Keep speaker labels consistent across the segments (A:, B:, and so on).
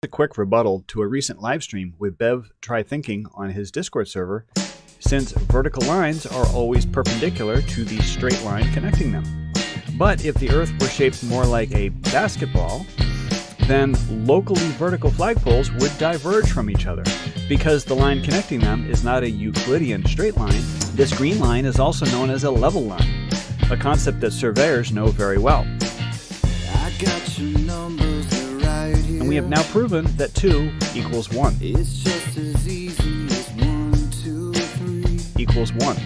A: A quick rebuttal to a recent livestream with Bev Try Thinking on his Discord server, since vertical lines are always perpendicular to the straight line connecting them. But if the Earth were shaped more like a basketball, then locally vertical flagpoles would diverge from each other. Because the line connecting them is not a Euclidean straight line, this green line is also known as a level line, a concept that surveyors know very well.
B: I got your numbers right here.
A: And we have now proven that 2 equals 1.
B: It's just as easy as 1, 2, 3
A: equals 1.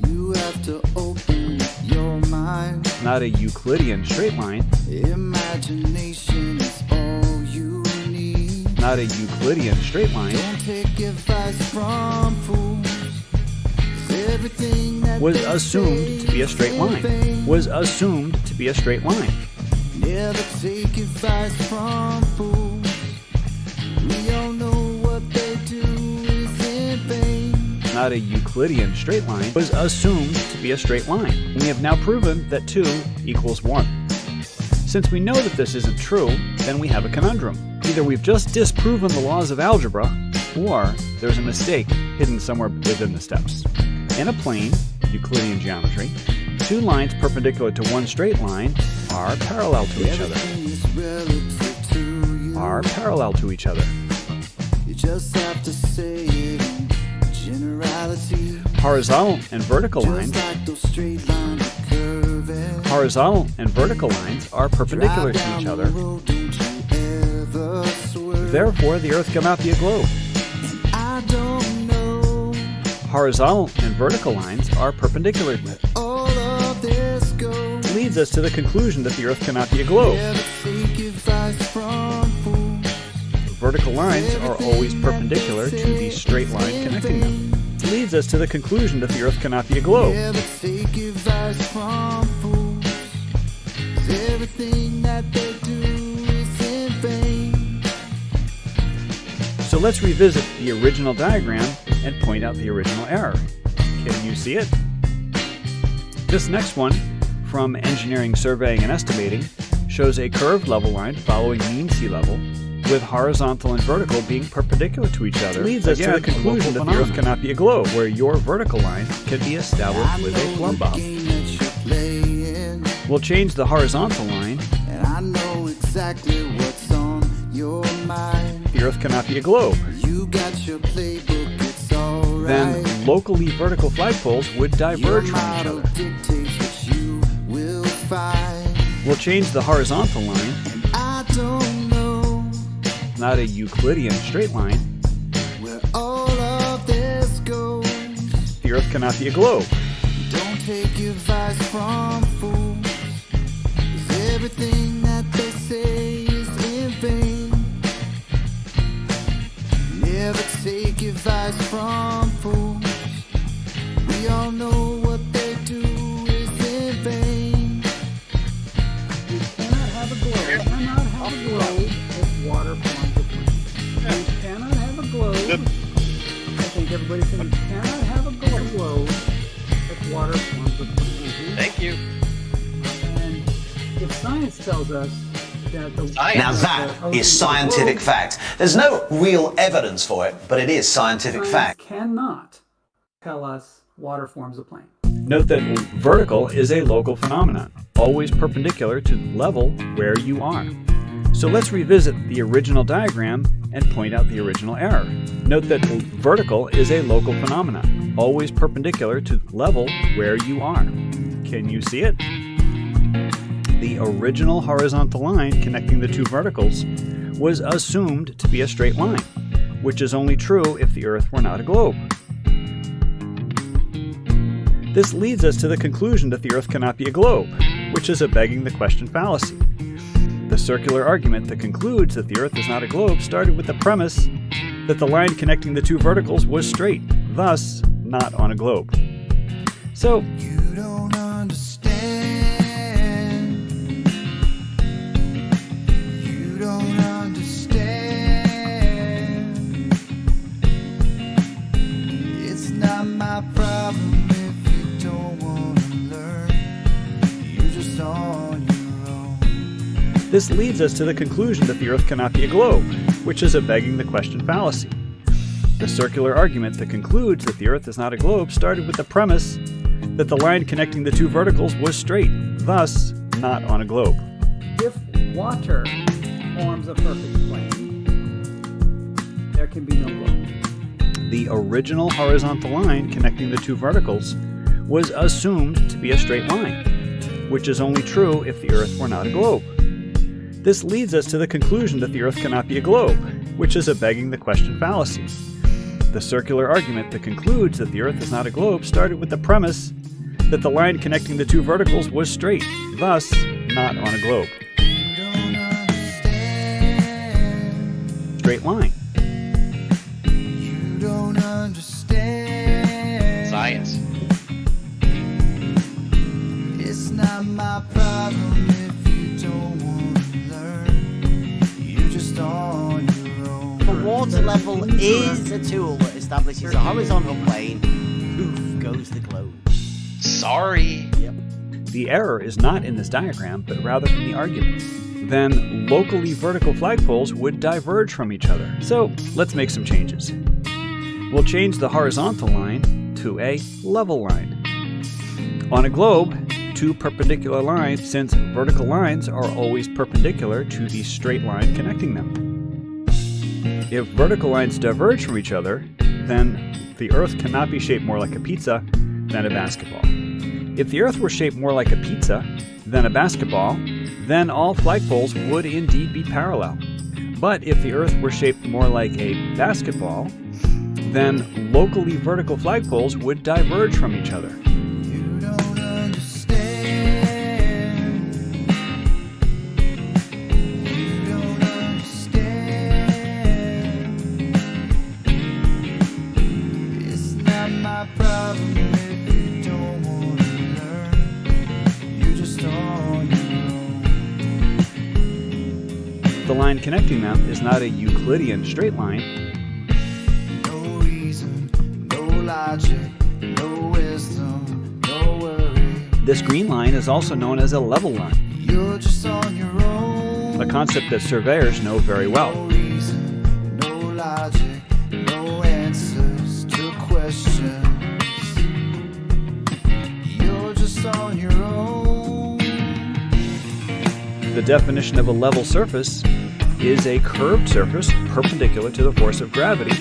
B: You have to open your mind.
A: Not a Euclidean straight line.
B: Imagination is all you need.
A: Not a Euclidean straight line.
B: Don't take advice from fools. Everything that
A: was assumed to be a straight line. Was assumed to be a straight line.
B: Never take advice from fools. We all know what they do is in vain.
A: Not a Euclidean straight line. Was assumed to be a straight line. We have now proven that 2 equals 1. Since we know that this isn't true, then we have a conundrum. Either we've just disproven the laws of algebra, or there's a mistake hidden somewhere within the steps. In a plane, Euclidean geometry, 2 lines perpendicular to one straight line are parallel to each other. Are parallel to each other.
B: You just have to say it in generality.
A: Horizontal and vertical lines.
B: Like those straight lines curving.
A: Horizontal and vertical lines are perpendicular to each other.
B: Road,
A: Therefore, the Earth cannot be a globe.
B: I don't know.
A: Horizontal and vertical lines are perpendicular.
B: All of this goes.
A: Leads us to the conclusion that the Earth cannot be a globe. Vertical lines are always perpendicular to the straight line connecting them. Leads us to the conclusion that the Earth cannot be a globe. So let's revisit the original diagram and point out the original error. Can you see it? This next one, from Engineering, Surveying, and Estimating, shows a curved level line following mean sea level, with horizontal and vertical being perpendicular to each other. Leads us to the conclusion that the Earth cannot be a globe, where your vertical line can be established with a plumb bob. We'll change the horizontal line.
B: And I know exactly what's on your mind.
A: The Earth cannot be a globe.
B: You got your playbook, it's alright.
A: Then locally vertical flagpoles would diverge from each other.
B: Dictates what you will find.
A: We'll change the horizontal line.
B: And I don't know.
A: Not a Euclidean straight line.
B: Where all of this goes.
A: The Earth cannot be a globe.
B: Don't take advice from fools. 'Cause everything that they say is in vain. Never take advice from fools. We all know what they do is in vain.
C: You cannot have a globe. You cannot have a globe if water forms a plane. You cannot have a globe. I think everybody said you cannot have a globe if water forms a plane.
D: Thank you.
C: And if science tells us that the
E: Now that is scientific fact. There's no real evidence for it, but it is scientific fact.
C: Cannot tell us water forms a plane.
A: Note that vertical is a local phenomenon, always perpendicular to the level where you are. So let's revisit the original diagram and point out the original error. Note that vertical is a local phenomenon, always perpendicular to the level where you are. Can you see it? The original horizontal line connecting the 2 verticals was assumed to be a straight line, which is only true if the Earth were not a globe. This leads us to the conclusion that the Earth cannot be a globe, which is a begging the question fallacy. The circular argument that concludes that the Earth is not a globe started with the premise that the line connecting the 2 verticals was straight, thus not on a globe. So,
B: You don't understand. You don't understand. It's not my problem if you don't want to learn. You're just on your own.
A: this leads us to the conclusion that the Earth cannot be a globe, which is a begging the question fallacy. The circular argument that concludes that the Earth is not a globe started with the premise that the line connecting the two verticals was straight, thus not on a globe.
C: If water forms a perfect plane, there can be no globe.
A: The original horizontal line connecting the two verticals was assumed to be a straight line, which is only true if the Earth were not a globe. This leads us to the conclusion that the Earth cannot be a globe, which is a begging the question fallacy. The circular argument that concludes that the Earth is not a globe started with the premise that the line connecting the two verticals was straight, thus not on a globe.
B: You don't understand.
A: Straight line.
B: You don't understand.
D: Science.
B: It's not my problem if you don't want to learn. You're just on your own.
F: The water level is a tool that establishes a horizontal plane. Poof goes the globe.
D: Sorry.
F: Yep.
A: The error is not in this diagram, but rather in the argument. Then locally vertical flagpoles would diverge from each other. So let's make some changes. We'll change the horizontal line to a level line. On a globe, two perpendicular lines, since vertical lines are always perpendicular to the straight line connecting them. If vertical lines diverge from each other, then the Earth cannot be shaped more like a pizza than a basketball. If the Earth were shaped more like a pizza than a basketball, then all flagpoles would indeed be parallel. But if the Earth were shaped more like a basketball, then locally vertical flagpoles would diverge from each other.
B: You don't understand. You don't understand. It's not my problem if you don't want to learn. You're just on your own.
A: The line connecting them is not a Euclidean straight line.
B: No reason, no logic, no wisdom, no worry.
A: This green line is also known as a level line,
B: You're just on your own.
A: a concept that surveyors know very well.
B: No reason, no logic, no answers to questions. You're just on your own.
A: The definition of a level surface is a curved surface perpendicular to the force of gravity,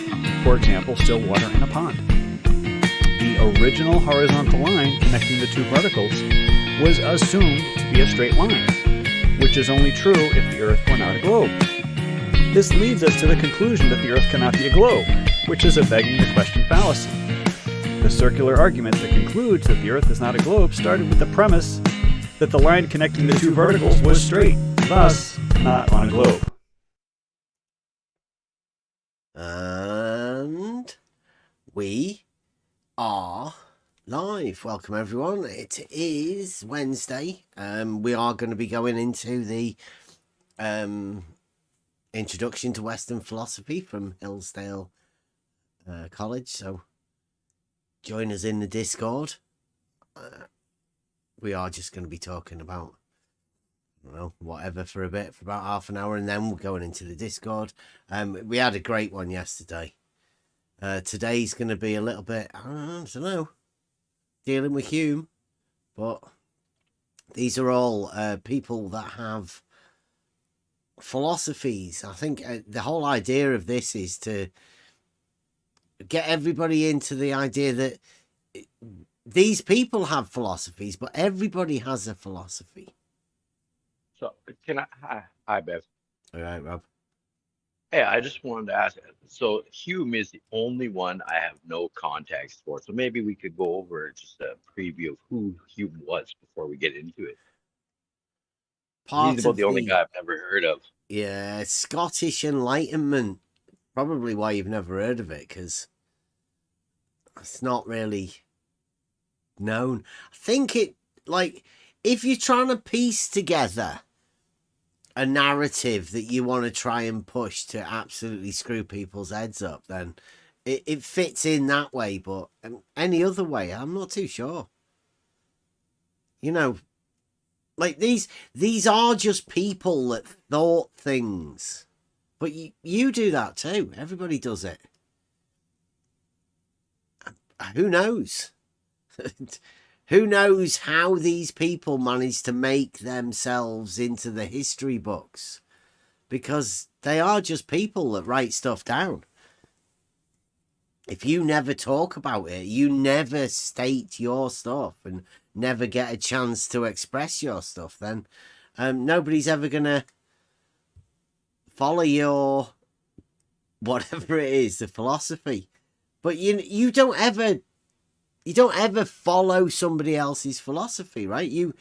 A: for example, still water in a pond. The original horizontal line connecting the two verticals was assumed to be a straight line, which is only true if the Earth were not a globe. This leads us to the conclusion that the Earth cannot be a globe, which is a begging the question fallacy. The circular argument that concludes that the Earth is not a globe started with the premise that the line connecting the two verticals was straight, thus not on a globe.
F: And we are live. Welcome everyone. It is Wednesday. We are going to be going into the introduction to Western philosophy from Hillsdale College. So join us in the Discord. We are just going to be talking about, I don't know, whatever for a bit, for about half an hour, and then we're going into the Discord. We had a great one yesterday. Today's going to be a little bit, I don't know, dealing with Hume, but these are all people that have philosophies. I think the whole idea of this is to get everybody into the idea that these people have philosophies, but everybody has a philosophy.
D: So can I? Hi, Bev.
F: All right, Rob.
D: Hey, I just wanted to ask. So Hume is the only one I have no context for. So maybe we could go over just a preview of who Hume was before we get into it. He's about the only guy I've never heard of.
F: Yeah, Scottish Enlightenment. Probably why you've never heard of it, because it's not really known. I think it, like, if you're trying to piece together a narrative that you want to try and push to absolutely screw people's heads up, then it fits in that way. But any other way, I'm not too sure. You know, like these are just people that thought things. But you do that too. Everybody does it. Who knows? Who knows how these people manage to make themselves into the history books? Because they are just people that write stuff down. If you never talk about it, you never state your stuff and never get a chance to express your stuff, then nobody's ever going to follow your whatever it is, the philosophy. But you don't ever follow somebody else's philosophy, right? You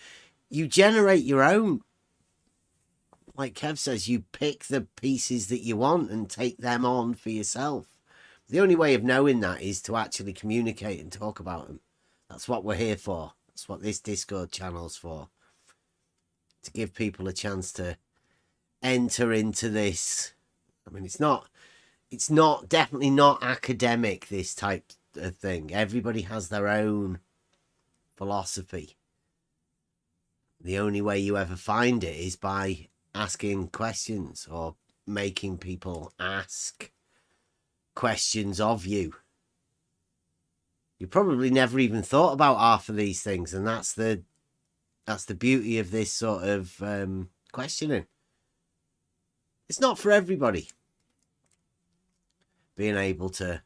F: generate your own. Like Kev says, you pick the pieces that you want and take them on for yourself. The only way of knowing that is to actually communicate and talk about them. That's what we're here for. That's what this Discord channel's for. To give people a chance to enter into this. I mean, it's definitely not academic, this type of thing. Everybody has their own philosophy. The only way you ever find it is by asking questions or making people ask questions of you. You probably never even thought about half of these things, and that's the beauty of this sort of questioning. It's not for everybody. Being able to,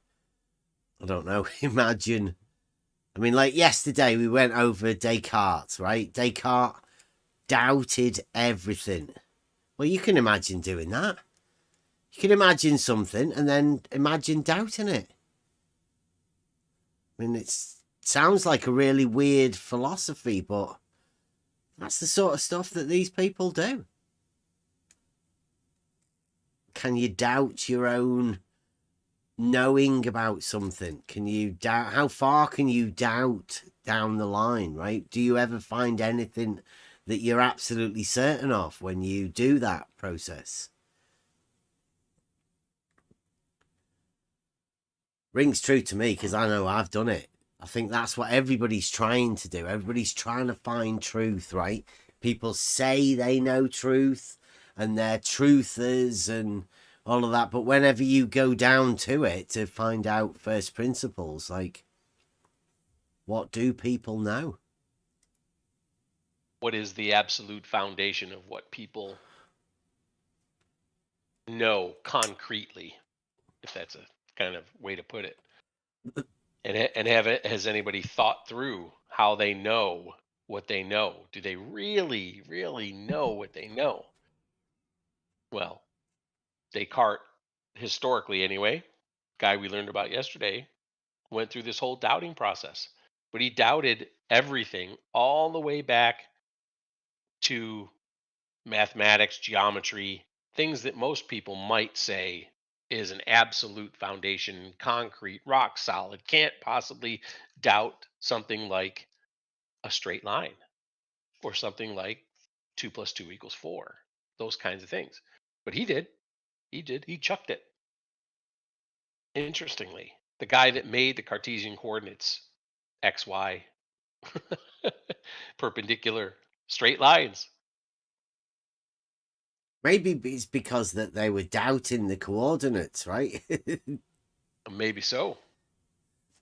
F: I don't know, imagine. I mean, like yesterday we went over Descartes, right? Descartes doubted everything. Well, you can imagine doing that. You can imagine something and then imagine doubting it. I mean, it sounds like a really weird philosophy, but that's the sort of stuff that these people do. Can you doubt your own knowing about something? Can you doubt? How far can you doubt down the line, right? Do you ever find anything that you're absolutely certain of when you do that process? Rings true to me because I know I've done it. I think that's what everybody's trying to do. Everybody's trying to find truth, right? People say they know truth and they're truthers and all of that. But whenever you go down to it to find out first principles, like, what do people know?
G: What is the absolute foundation of what people know concretely, if that's a kind of way to put it? And has anybody thought through how they know what they know? Do they really, really know what they know? Well, Descartes, historically anyway, guy we learned about yesterday, went through this whole doubting process. But he doubted everything all the way back to mathematics, geometry, things that most people might say is an absolute foundation, concrete, rock solid, can't possibly doubt something like a straight line or something like 2 + 2 = 4, those kinds of things. But he did. He chucked it. Interestingly, the guy that made the Cartesian coordinates, X, Y, perpendicular, straight lines.
F: Maybe it's because that they were doubting the coordinates, right?
G: Maybe so.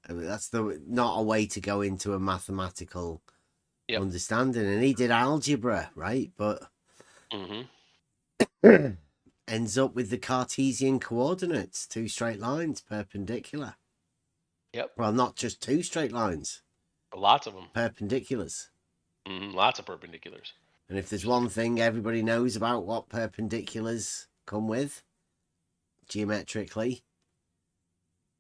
F: I mean, that's not a way to go into a mathematical
G: Yep.
F: understanding. And he did algebra, right? But
G: Mm-hmm.
F: ends up with the Cartesian coordinates, 2 straight lines, perpendicular.
G: Yep.
F: Well, not just 2 straight lines.
G: Lots of them.
F: Perpendiculars.
G: Lots of perpendiculars.
F: And if there's one thing everybody knows about what perpendiculars come with, geometrically,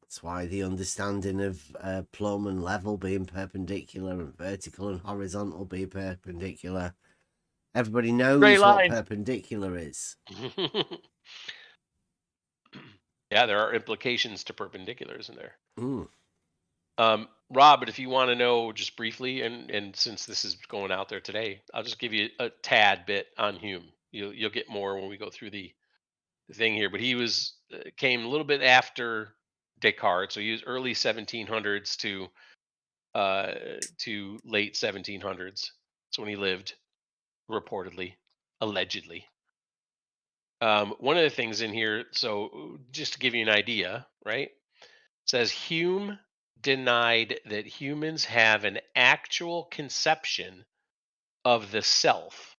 F: that's why the understanding of plumb and level being perpendicular and vertical and horizontal being perpendicular, everybody knows what perpendicular is.
G: Yeah, there are implications to perpendiculars in there.
F: Mm.
G: Rob, but if you want to know just briefly, and since this is going out there today, I'll just give you a tad bit on Hume. You'll get more when we go through the thing here. But he was came a little bit after Descartes, so he was early 1700s to late 1700s. That's when he lived, reportedly, allegedly. One of the things in here, so just to give you an idea, right? Says Hume denied that humans have an actual conception of the self.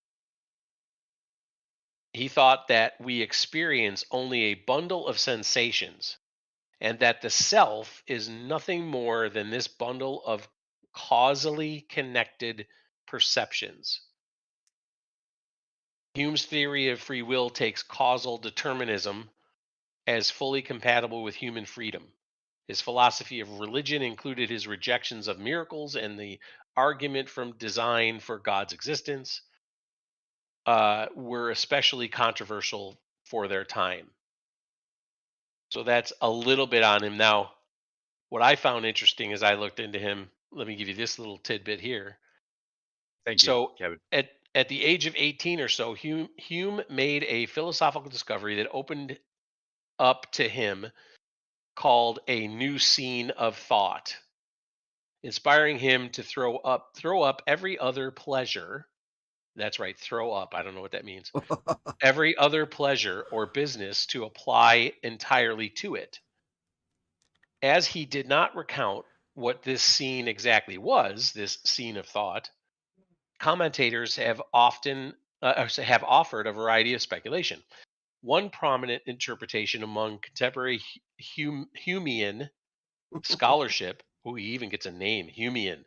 G: He thought that we experience only a bundle of sensations and that the self is nothing more than this bundle of causally connected perceptions. Hume's theory of free will takes causal determinism as fully compatible with human freedom. His philosophy of religion included his rejections of miracles and the argument from design for God's existence were especially controversial for their time. So that's a little bit on him. Now, what I found interesting as I looked into him, let me give you this little tidbit here.
D: Thank you,
G: So
D: Kevin.
G: at the age of 18 or so, Hume made a philosophical discovery that opened up to him called a new scene of thought, inspiring him to throw up every other pleasure. That's right, throw up. I don't know what that means. Every other pleasure or business to apply entirely to it. As he did not recount what this scene exactly was, this scene of thought, commentators have have offered a variety of speculation. One prominent interpretation among contemporary Humean scholarship, he even gets a name, Humean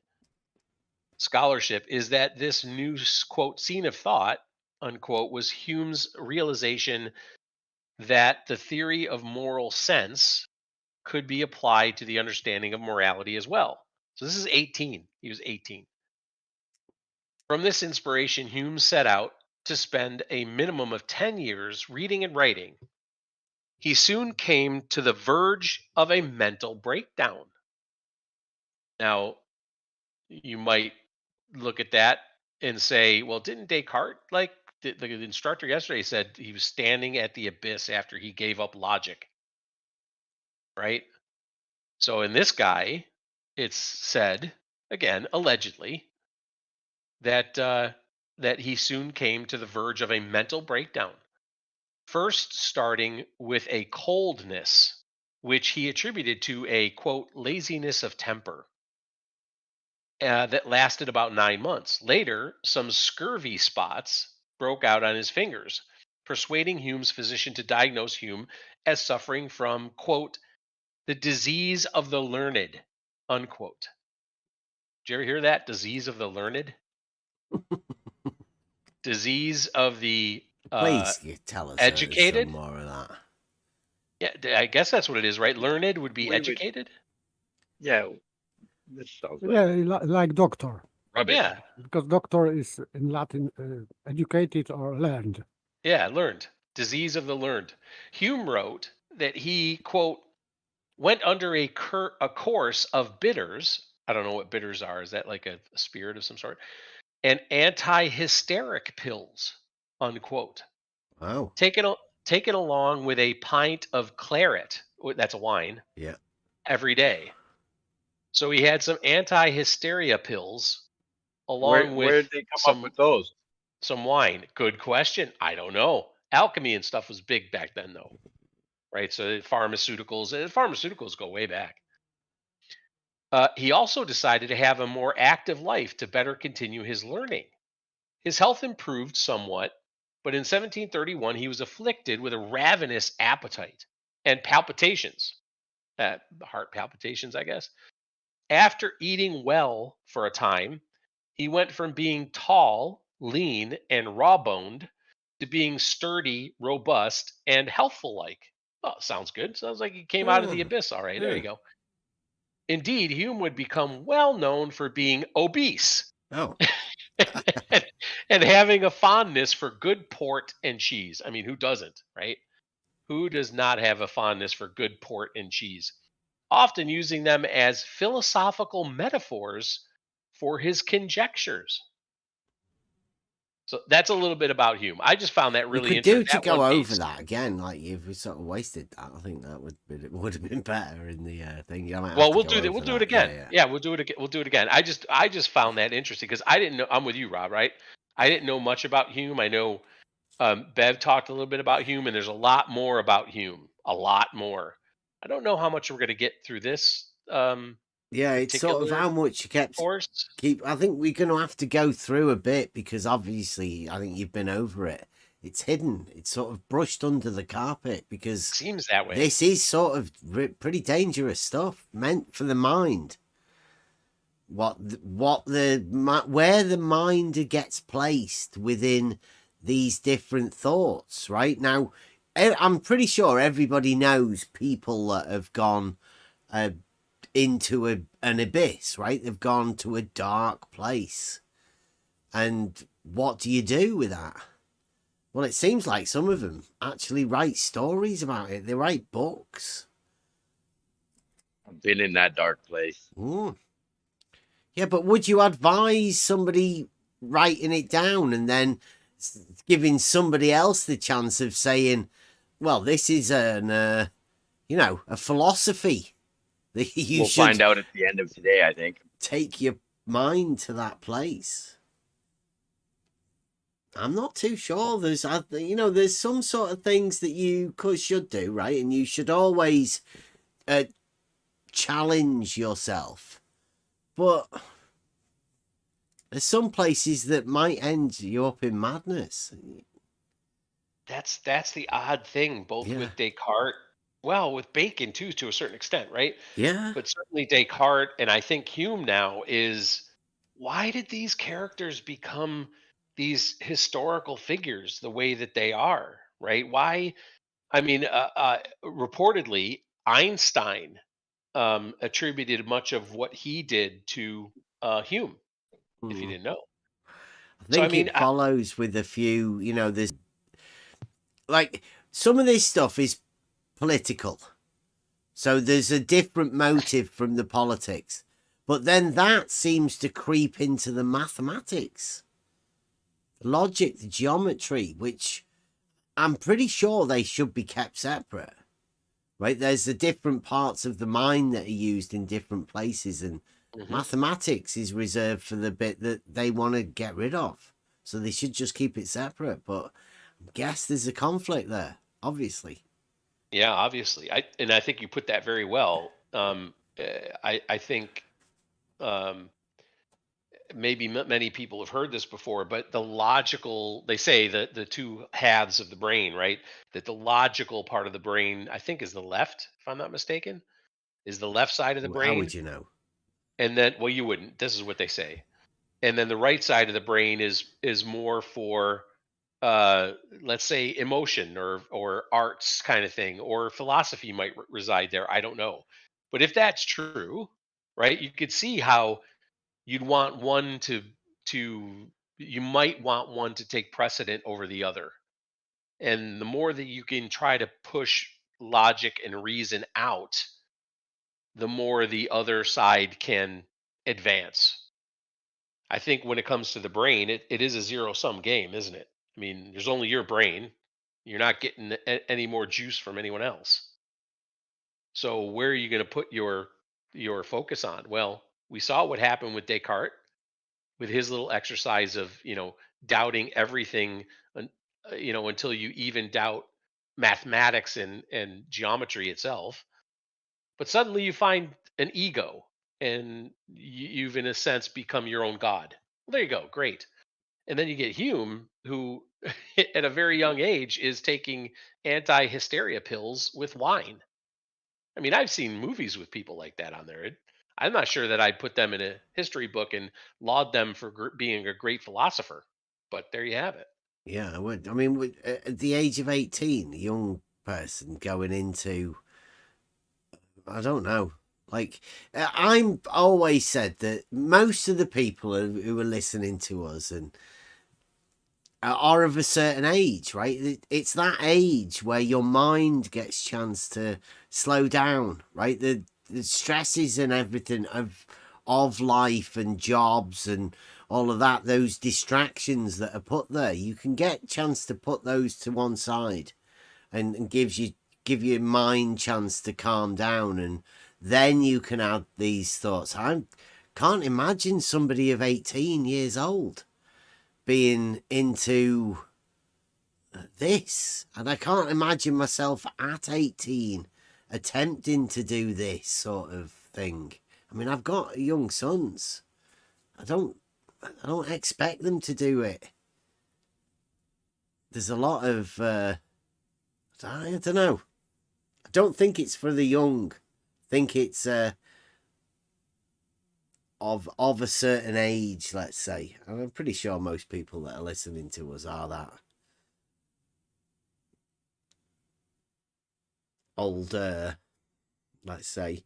G: scholarship, is that this new quote scene of thought unquote was Hume's realization that the theory of moral sense could be applied to the understanding of morality as well. So this is 18. He was 18. From this inspiration, Hume set out to spend a minimum of 10 years reading and writing. He soon came to the verge of a mental breakdown. Now, you might look at that and say, well, didn't Descartes, like the instructor yesterday said, he was standing at the abyss after he gave up logic, right? So in this guy, it's said, again, allegedly, that he soon came to the verge of a mental breakdown. First, starting with a coldness, which he attributed to a quote laziness of temper that lasted about 9 months. Later, some scurvy spots broke out on his fingers, persuading Hume's physician to diagnose Hume as suffering from quote the disease of the learned, unquote. Did you ever hear that? Disease of the learned? Disease of the
F: Please you tell us
G: educated?
F: some more of that.
G: Yeah, I guess that's what it is, right? Learned would be
D: We would-
G: educated?
D: Yeah, this sounds like
C: Yeah, like doctor,
D: rubbish.
G: Yeah,
C: because doctor is in Latin educated or learned.
G: yeah, learned. Disease of the learned. Hume wrote that he, quote, went under a course of bitters. I don't know what bitters are. Is that like a spirit of some sort? And anti-hysteric pills, unquote.
F: Wow.
G: Taken along with a pint of claret, that's a wine,
F: Yeah.
G: every day. So he had some anti-hysteria pills along
D: Where
G: with
D: did they come up with those?
G: some wine. Good question. I don't know. Alchemy and stuff was big back then, though, right? So pharmaceuticals go way back. He also decided to have a more active life to better continue his learning. His health improved somewhat, but in 1731 he was afflicted with a ravenous appetite and palpitations, heart palpitations, I guess. After eating well for a time, he went from being tall, lean, and raw boned to being sturdy, robust, and healthful like. Oh, sounds good. Sounds like he came out of the abyss. All right, there you go. Indeed, Hume would become well known for being obese
F: Oh.
G: and having a fondness for good port and cheese. I mean, who doesn't, right? Who does not have a fondness for good port and cheese? Often using them as philosophical metaphors for his conjectures. So that's a little bit about Hume. I just found that really
F: you could do
G: interesting.
F: to go over that again. Like you've sort of wasted that. I think that would have been better in the thing. You might have
G: Well,
F: to
G: we'll
F: go
G: do that.
F: over
G: We'll do it again. Yeah, we'll do it again. We'll do it again. I just found that interesting because I didn't know. I'm with you, Rob. Right? I didn't know much about Hume. I know Bev talked a little bit about Hume, and there's a lot more about Hume. A lot more. I don't know how much we're going to get through this
F: Yeah, it's sort of
G: particular
F: how much you
G: course.
F: I think we're going to have to go through a bit because obviously I think you've been over it. It's hidden. It's sort of brushed under the carpet because
G: Seems that way.
F: this is sort of pretty dangerous stuff meant for the mind. Where the mind gets placed within these different thoughts, right? Now, I'm pretty sure everybody knows people that have gone into an abyss, right? They've gone to a dark place. And what do you do with that? Well, it seems like some of them actually write stories about it. They write books.
D: I've been in that dark place.
F: Mm. Yeah, but would you advise somebody writing it down and then giving somebody else the chance of saying, well, this is a philosophy that you
D: We'll
F: should
D: find out at the end of today, I think.
F: take your mind to that place? I'm not too sure. There's some sort of things that you should do, right? And you should always challenge yourself. But there's some places that might end you up in madness.
G: That's the odd thing, both
F: Yeah.
G: with Descartes, well, with Bacon too, to a certain extent, right?
F: Yeah.
G: But certainly Descartes, and I think Hume now is, why did these characters become these historical figures the way that they are, right? Why? I mean, reportedly, Einstein attributed much of what he did to Hume, if you didn't know.
F: I
G: So, I
F: think
G: mean,
F: it follows with a few, there's like some of this stuff is political. So there's a different motive from the politics. But then that seems to creep into the mathematics, logic, the geometry, which I'm pretty sure they should be kept separate. Right? There's the different parts of the mind that are used in different places, and mathematics is reserved for the bit that they want to get rid of. So they should just keep it separate. But I guess there's a conflict there, obviously.
G: Yeah, obviously. I think you put that very well. I think maybe many people have heard this before, but they say that the two halves of the brain, right? That the logical part of the brain, I think, is the left, if I'm not mistaken, is the left side of the
F: How
G: brain.
F: would you know?
G: And then, well, you wouldn't. This is what they say. And then the right side of the brain is more for let's say emotion or arts kind of thing, or philosophy might reside there. I don't know. But if that's true, right, you could see how you'd want one to you might want one to take precedent over the other. And the more that you can try to push logic and reason out, the more the other side can advance. I think when it comes to the brain, it is a zero sum game, isn't it? I mean, there's only your brain. You're not getting any more juice from anyone else. So where are you going to put your focus on? Well, we saw what happened with Descartes with his little exercise of, doubting everything, until you even doubt mathematics and geometry itself. But suddenly you find an ego, and you've in a sense become your own god. Well, there you go, great. And then you get Hume, who at a very young age is taking anti-hysteria pills with wine. I mean, I've seen movies with people like that on there. I'm not sure that I'd put them in a history book and laud them for being a great philosopher, but there you have it.
F: Yeah, I would. I mean, at the age of 18, a young person going into, I don't know. Like, I'm always said that most of the people who are listening to us and are of a certain age, right? It's that age where your mind gets chance to slow down, right? The stresses and everything of life and jobs and all of that, those distractions that are put there, you can get chance to put those to one side, and give your mind chance to calm down, and then you can add these thoughts. I can't imagine somebody of 18 years old being into this, and I can't imagine myself at 18 attempting to do this sort of thing. I mean, I've got young sons. I don't expect them to do it. There's a lot of I don't know. I don't think it's for the young. I think it's of a certain age, let's say. And I'm pretty sure most people that are listening to us are that. Older, let's say.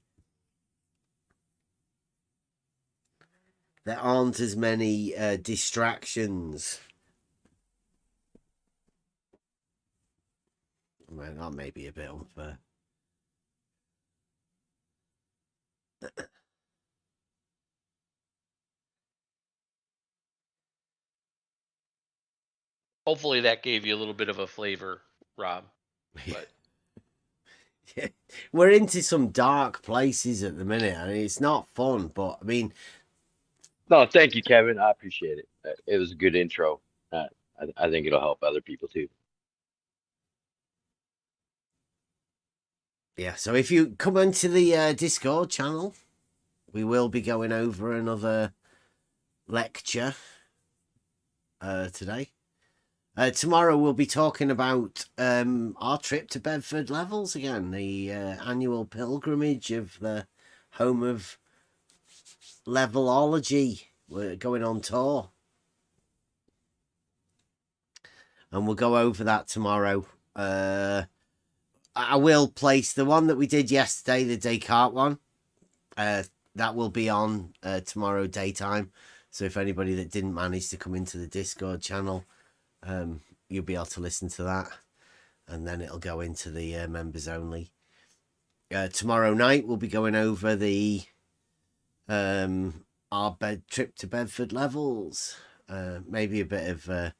F: There aren't as many distractions. Well, that may be a bit unfair.
G: Hopefully that gave you a little bit of a flavor, Rob. But
F: Yeah. We're into some dark places at the minute, and it's not fun, but I mean,
D: No, thank you, Kevin. I appreciate it. It was a good intro. I think it'll help other people too.
F: yeah, so if you come onto the Discord channel, we will be going over another lecture today. Tomorrow we'll be talking about our trip to Bedford Levels again, the annual pilgrimage of the home of levelology. We're going on tour. And we'll go over that tomorrow. I will place the one that we did yesterday, the Descartes one. That will be on tomorrow daytime. So if anybody that didn't manage to come into the Discord channel, you'll be able to listen to that. And then it'll go into the members only. Tomorrow night we'll be going over the our trip to Bedford Levels. Maybe a bit of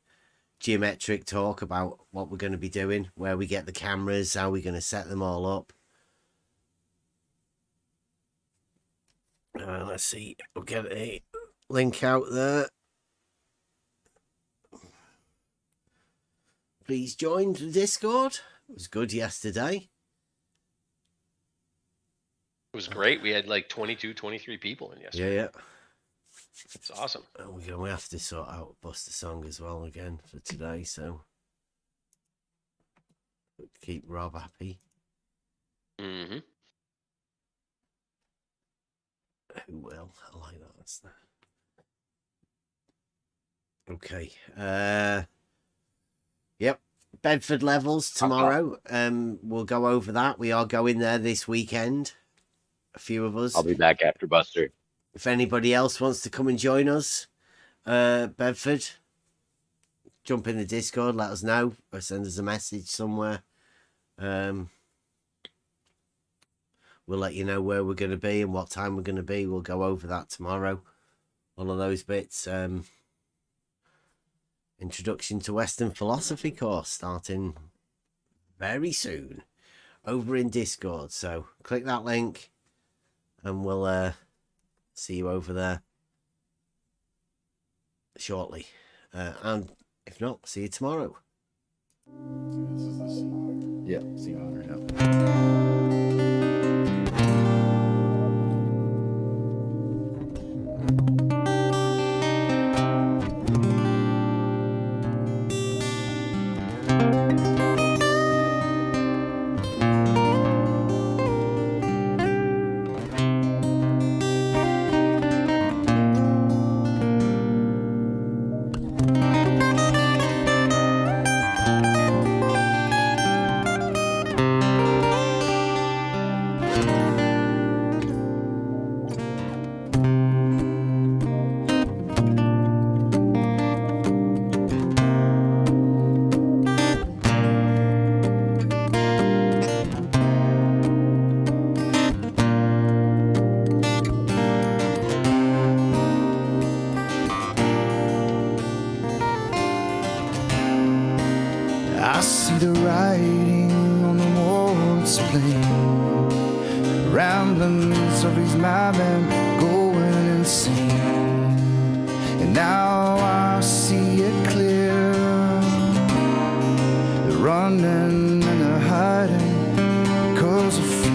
F: geometric talk about what we're going to be doing, where we get the cameras, how we're going to set them all up. Let's see, we'll get a link out there. Please join the Discord. It was good yesterday.
G: it was great. We had like 22, 23 people in yesterday.
F: Yeah.
G: It's awesome.
F: And we're going to have to sort out Buster Song as well again for today, so keep Rob happy.
G: Mm-hmm.
F: Who will? I like that. That's that. Okay. Yep. Bedford Levels tomorrow. We'll go over that. We are going there this weekend. A few of us.
D: I'll be back after Buster.
F: If anybody else wants to come and join us, Bedford, jump in the Discord, let us know, or send us a message somewhere. We'll let you know where we're going to be and what time we're going to be. We'll go over that tomorrow. All of those bits. Introduction to Western Philosophy course starting very soon over in Discord. So click that link and we'll see you over there shortly. And if not, see you tomorrow.
H: Yeah, see you on yeah.
B: I see the writing on the walls plain. Ramblings of these madmen going insane. And now I see it clear. running and they're hiding because of fear.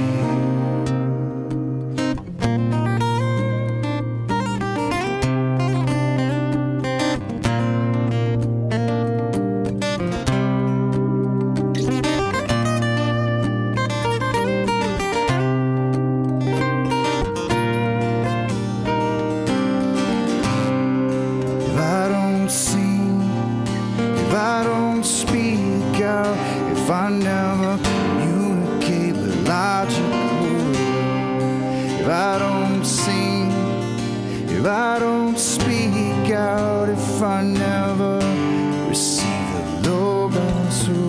B: If I don't sing, if I don't speak out, if I never communicate with logical, if I don't sing, if I don't speak out, if I never receive the logos who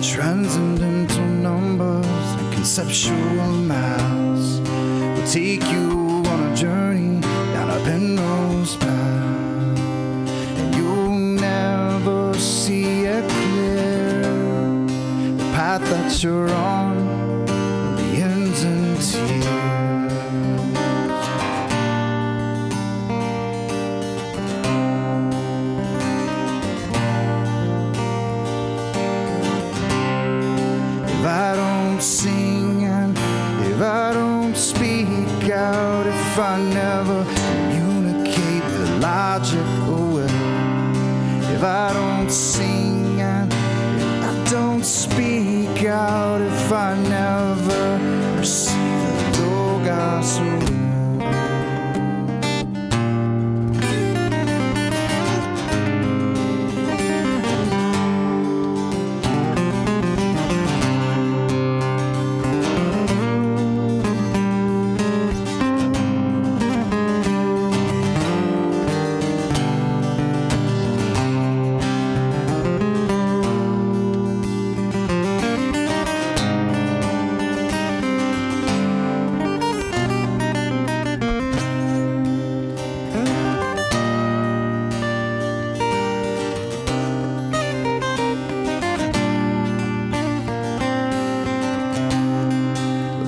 B: transcendental numbers and conceptual mass will take you on a journey down a Penrose path, and you'll never see it clear. The path that you're on will be ends in tears. If I don't sing and if I don't speak out, if I never communicate with logic or will, if I don't sing and if I don't speak out, if I never receive the logos or will.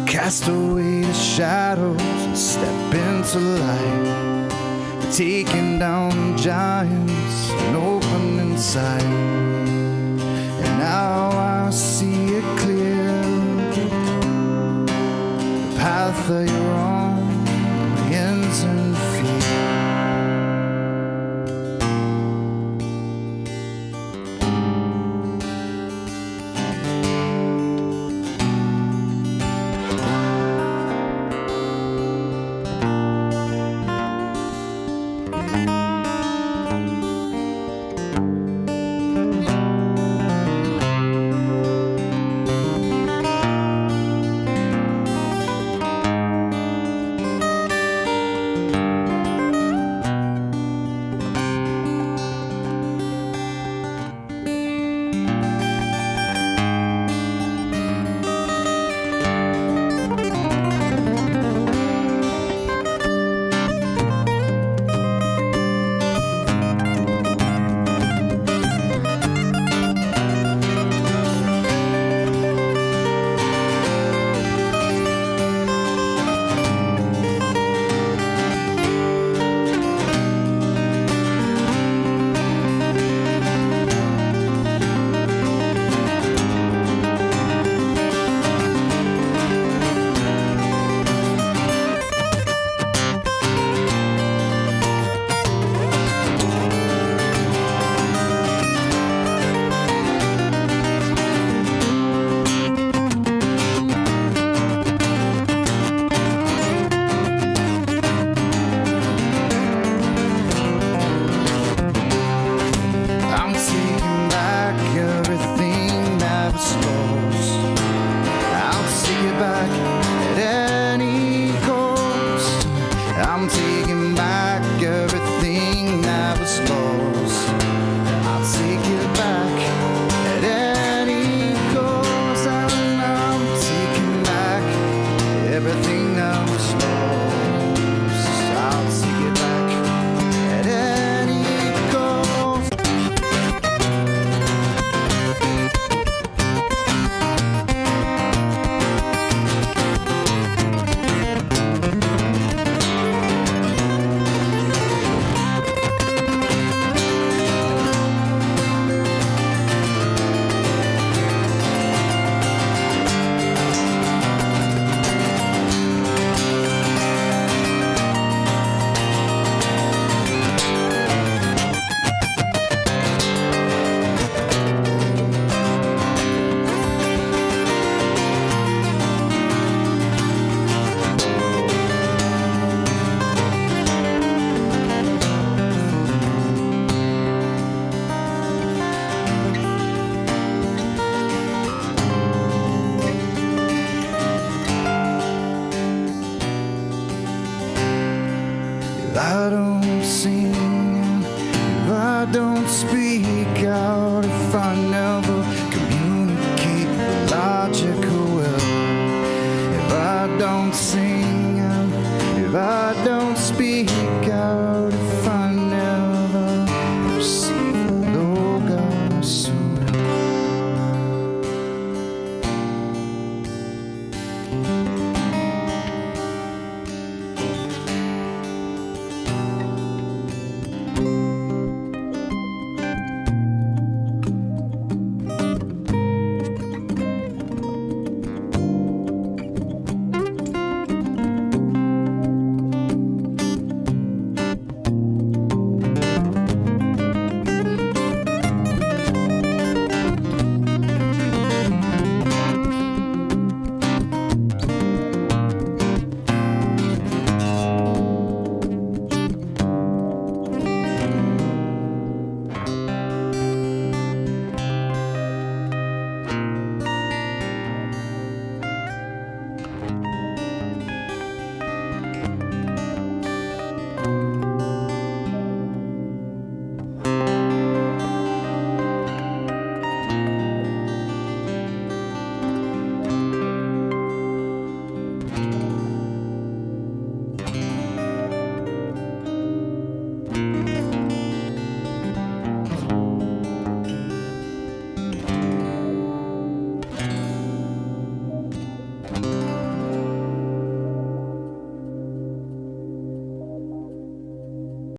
B: Cast away the shadows and step into light. We're taking down giants and opening sight. And now I see it clear. The path that you're on ends in fear. take it back. I don't sing, if I don't speak out, if I never communicate with logical will, if I don't sing, if I don't speak